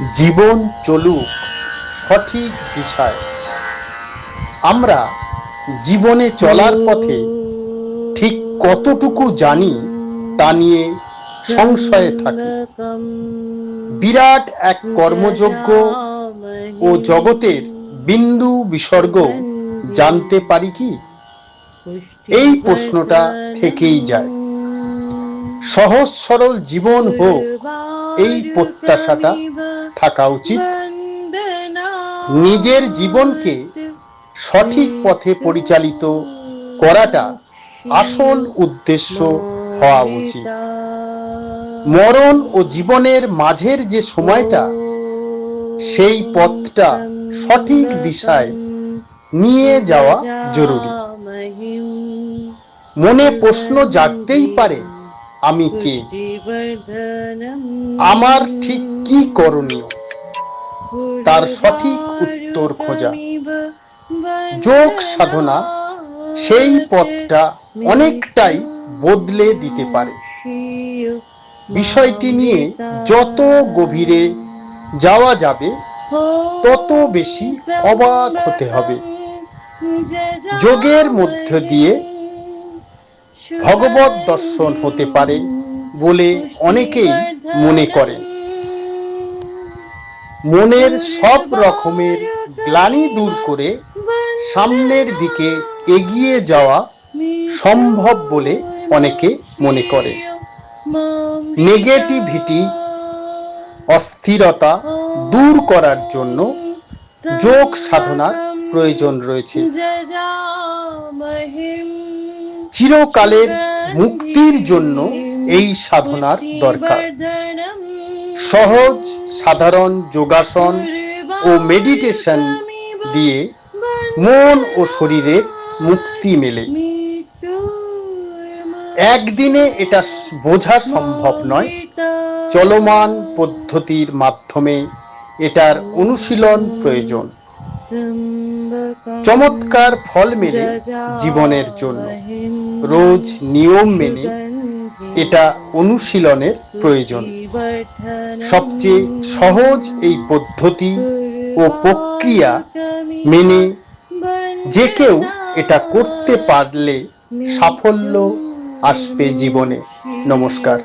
জীবন চলুক সঠিক দিশায়। আমরা জীবনে চলার পথে ঠিক কতটুকু জানি তা নিয়ে সংশয়ে থাকি। বিরাট এক কর্মযজ্ঞ ও জগতের বিন্দু বিসর্গ জানতে পারি কি? এই প্রশ্নটা থেকেই যায়। সহজ সরল জীবন হোক, এই প্রত্যাশাটা থাকা উচিত। নিজের জীবনকে সঠিক পথে পরিচালিত করাটা আসল উদ্দেশ্য হওয়া উচিত। মরণ ও জীবনের মাঝের যে সময়টা, সেই পথটা সঠিক দিশায় নিয়ে যাওয়া জরুরি। মনে প্রশ্ন জাগতেই পারে, আমি কে? আমার ঠিক কি করণীয়? তার সঠিক উত্তর খোঁজা। যোগ সাধনা সেই পথটা অনেকটাই বদলে দিতে পারে। বিষয়টি নিয়ে যত গভীরে যাওয়া যাবে, তত বেশি অবাক হতে হবে। যোগের মধ্য দিয়ে ভগবত দর্শন হতে পারে বলে অনেকেই মনে করেন। মনের সব রকমের গ্লানি দূর করে সামনের দিকে এগিয়ে যাওয়া সম্ভব বলে অনেকে মনে করে। নেগেটিভিটি, অস্থিরতা দূর করার জন্য যোগ সাধনার প্রয়োজন রয়েছে। চিরকালের মুক্তির জন্য এই সাধনার দরকার। সহজ সাধারণ যোগাসন ও মেডিটেশন দিয়ে মন ও শরীরের মুক্তি মেলে। একদিনে এটা বোঝা সম্ভব নয়। চলমান পদ্ধতির মাধ্যমে এটার অনুশীলন প্রয়োজন। চমৎকার ফল মেলে জীবনের জন্য। রোজ নিয়ম মেনে এটা অনুশীলনের প্রয়োজন। সবচেয়ে সহজ এই পদ্ধতি ও প্রক্রিয়া মেনে যে কেউ এটা করতে পারলে সাফল্য আসবে জীবনে। নমস্কার।